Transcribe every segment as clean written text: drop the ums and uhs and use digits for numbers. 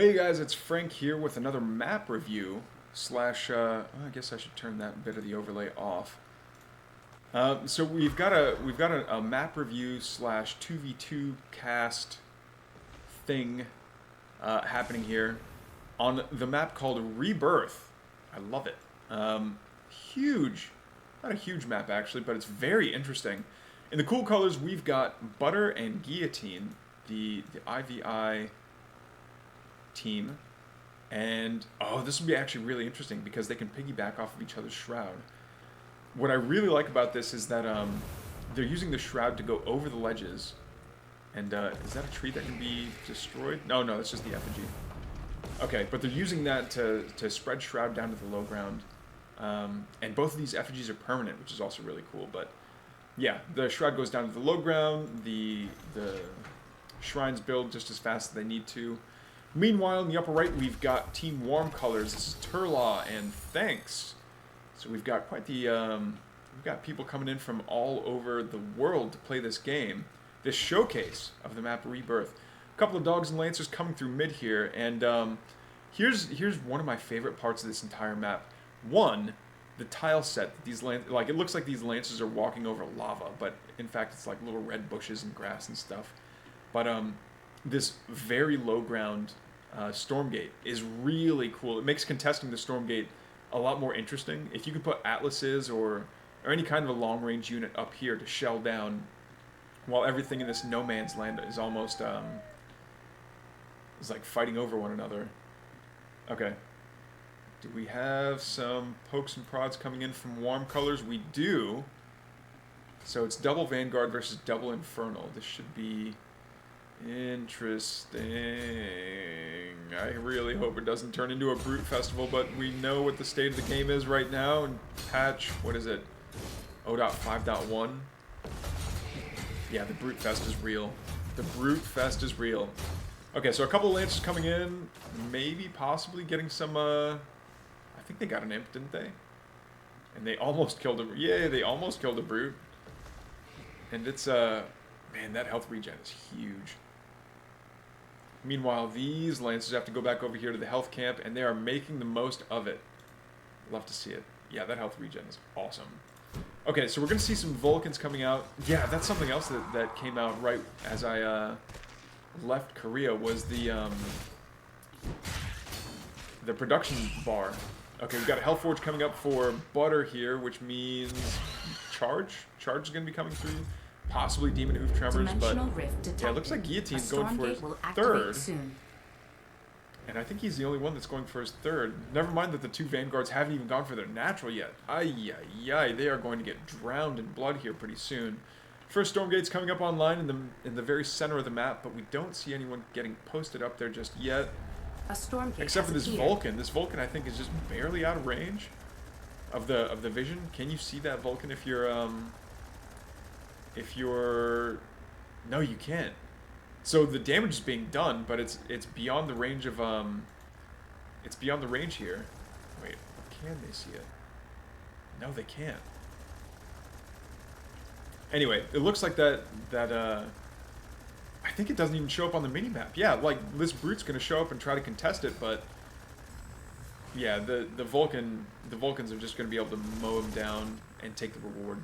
Hey guys, it's Frank here with another map review slash. I guess I should turn that bit of the overlay off. So we've got a map review slash 2v2 cast thing happening here on the map called Rebirth. I love it. Huge, not a huge map actually, but it's very interesting. In the cool colors, we've got Butter and Guillotine, the IVI team, and this will be actually really interesting because they can piggyback off of each other's shroud. What I really like about this is that they're using the shroud to go over the ledges. And is that a tree that can be destroyed? No, that's just the effigy. Okay, but they're using that to spread shroud down to the low ground. And both of these effigies are permanent, which is also really cool. But yeah, the shroud goes down to the low ground. The shrines build just as fast as they need to. Meanwhile, in the upper right, we've got Team Warm Colors. This is Turlaw and Thanks. So we've got quite the we've got people coming in from all over the world to play this game, this showcase of the map Rebirth. A couple of dogs and lancers coming through mid here, and here's one of my favorite parts of this entire map. One, the tile set. These it looks like these lancers are walking over lava, but in fact it's like little red bushes and grass and stuff. But this very low ground Stormgate is really cool. It makes contesting the Stormgate a lot more interesting. If you could put atlases or any kind of a long range unit up here to shell down, while everything in this no man's land is almost is like fighting over one another. Okay. Do we have some pokes and prods coming in from Warm Colors? We do. So it's double Vanguard versus double Infernal. This should be interesting. I really hope it doesn't turn into a Brute Festival, but we know what the state of the game is right now. And patch, what is it? 0.5.1. Yeah, the Brute Fest is real. The Brute Fest is real. Okay, so a couple of Lancers coming in. Maybe, possibly getting some, I think they got an Imp, didn't they? And they almost killed a... Yeah, they almost killed a Brute. And it's, man, that health regen is huge. Meanwhile, these Lancers have to go back over here to the health camp, and they are making the most of it. Love to see it. Yeah, that health regen is awesome. Okay, so we're going to see some Vulcans coming out. Yeah, that's something else that came out right as I left Korea, was the production bar. Okay, we've got a Health Forge coming up for Butter here, which means Charge. Charge is going to be coming through. Possibly Demon Hoof Tremors, but yeah, it looks like Guillotine's going for his third. Soon. And I think he's the only one that's going for his third. Never mind that the two Vanguards haven't even gone for their natural yet. Ay, they are going to get drowned in blood here pretty soon. First Stormgate's coming up online in the very center of the map, but we don't see anyone getting posted up there just yet. A Stormgate except for this Vulcan. This Vulcan, I think, is just barely out of range of the vision. Can you see that Vulcan if you're no, you can't. So the damage is being done, but it's beyond the range of it's beyond the range here. Wait, can they see it? No, they can't. Anyway, it looks like that I think it doesn't even show up on the mini-map. Yeah, like this Brute's gonna show up and try to contest it, but yeah, the Vulcans are just gonna be able to mow him down and take the reward.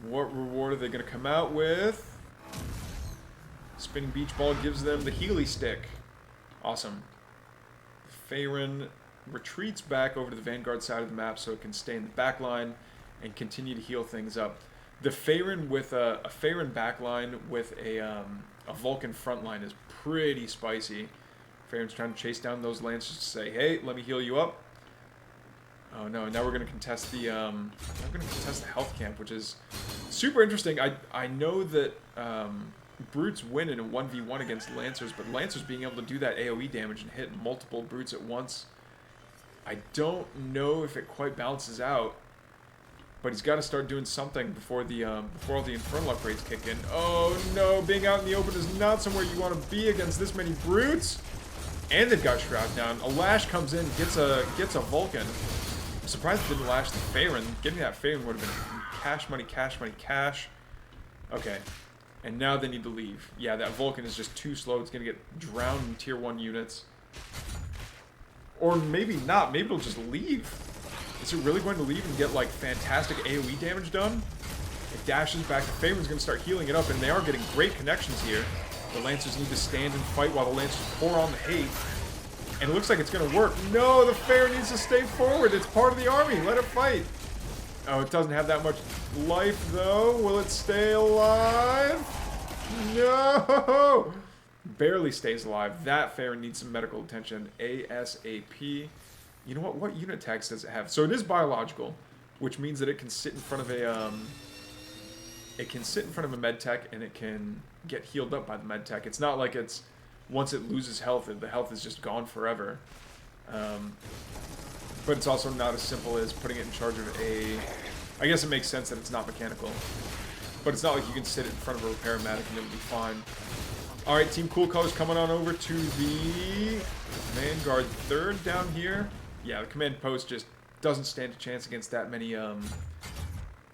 What reward are they going to come out with? Spinning Beach Ball gives them the Healy Stick. Awesome. Farron retreats back over to the Vanguard side of the map so it can stay in the back line and continue to heal things up. The Farron with a Farron back line with a Vulcan front line is pretty spicy. Farron's trying to chase down those Lancers to say, hey, let me heal you up. Oh no, now we're going to contest the health camp, which is super interesting. I know that Brutes win in a 1v1 against Lancers, but Lancers being able to do that AoE damage and hit multiple Brutes at once, I don't know if it quite balances out. But he's got to start doing something before all the Infernal upgrades kick in. Oh no, being out in the open is not somewhere you want to be against this many Brutes. And they've got Shroud down. A Lash comes in, gets a Vulcan. I'm surprised it didn't lash the Farron. Getting that Farron would have been cash money, cash money, cash. Okay. And now they need to leave. Yeah, that Vulcan is just too slow. It's going to get drowned in tier 1 units. Or maybe not. Maybe it'll just leave. Is it really going to leave and get, like, fantastic AoE damage done? It dashes back. The Favorite's going to start healing it up, and they are getting great connections here. The Lancers need to stand and fight while the Lancers pour on the hate. And it looks like it's going to work. No, the Fair needs to stay forward. It's part of the army. Let it fight. Oh, it doesn't have that much life, though. Will it stay alive? No! Barely stays alive. That Fair needs some medical attention ASAP. You know what? What unit tags does it have? So it is biological, which means that it can sit in front of a med tech, and it can get healed up by the med tech. It's not like it's once it loses health, the health is just gone forever. But it's also not as simple as putting it in charge of a... I guess it makes sense that it's not mechanical. But it's not like you can sit it in front of a repair medic and it'll be fine. Alright, Team Cool Colors coming on over to the Vanguard 3rd down here. Yeah, the command post just doesn't stand a chance against that many,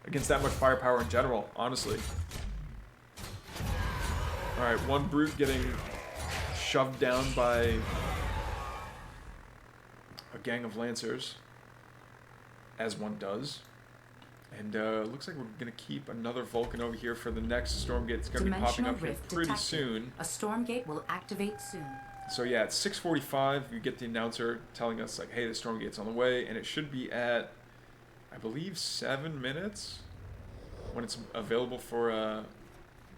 against that much firepower in general, honestly. Alright, one brute getting shoved down by a gang of Lancers, as one does. And looks like we're going to keep another Vulcan over here for the next Stormgate. It's going to be popping up here pretty soon. A Stormgate will activate soon. So yeah, at 6:45, you get the announcer telling us, like, hey, the Stormgate's on the way, and it should be at, I believe, 7 minutes when it's available for,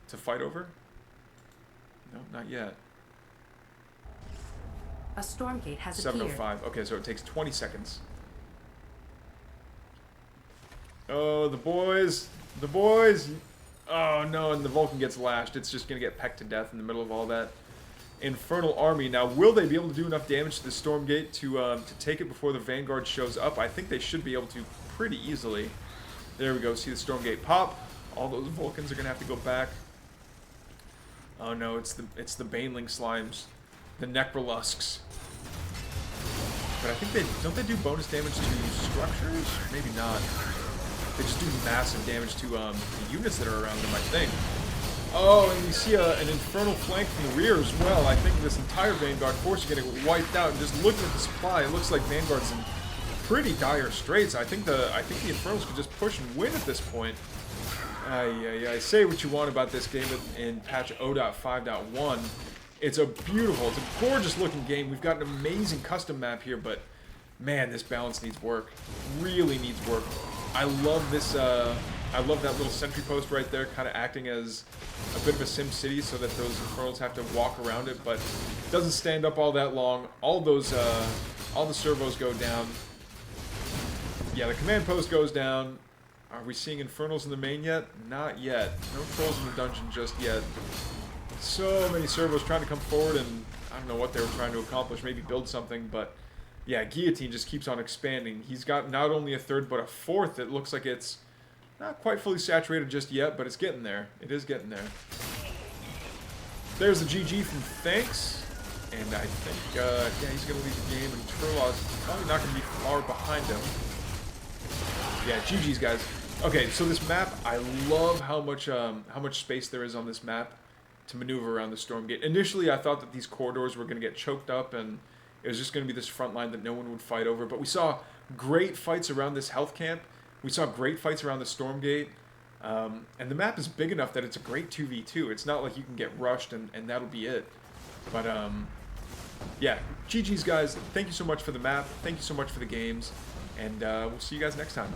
to fight over. No, not yet. A Stormgate has appeared. 7:05. Okay, so it takes 20 seconds. Oh, the boys! The boys! Oh no, and the Vulcan gets lashed. It's just going to get pecked to death in the middle of all that infernal army. Now, will they be able to do enough damage to the Stormgate to take it before the Vanguard shows up? I think they should be able to pretty easily. There we go. See the Stormgate pop. All those Vulcans are going to have to go back. Oh no, it's the Baneling Slimes. The Necrolusks. But I think don't they do bonus damage to structures? Maybe not. They just do massive damage to the units that are around them, I think. Oh, and we see an infernal flank from the rear as well. I think this entire Vanguard force is getting wiped out. And just looking at the supply, it looks like Vanguard's in pretty dire straits. I think the Infernals could just push and win at this point. I say what you want about this game in patch 0.5.1. It's a beautiful, it's a gorgeous looking game. We've got an amazing custom map here, but man, this balance needs work. Really needs work. I love this, I love that little sentry post right there, kind of acting as a bit of a sim city so that those Infernals have to walk around it, but it doesn't stand up all that long. All those, all the servos go down. Yeah, the command post goes down. Are we seeing Infernals in the main yet? Not yet. No trolls in the dungeon just yet. So many servos trying to come forward, and I don't know what they were trying to accomplish, maybe build something, but yeah, Guillotine just keeps on expanding. He's got not only a third, but a fourth. It looks like it's not quite fully saturated just yet, but it's getting there. It is getting there. There's the GG from Thanks, and I think, yeah, he's going to leave the game, and Turlaw's probably not going to be far behind him. Yeah, GG's, guys. Okay, so this map, I love how much space there is on this map to maneuver around the Stormgate. Initially, I thought that these corridors were going to get choked up, and it was just going to be this front line that no one would fight over. But we saw great fights around this health camp. We saw great fights around the Stormgate. And the map is big enough that it's a great 2v2. It's not like you can get rushed and that'll be it. But, yeah, GG's, guys. Thank you so much for the map. Thank you so much for the games. And we'll see you guys next time.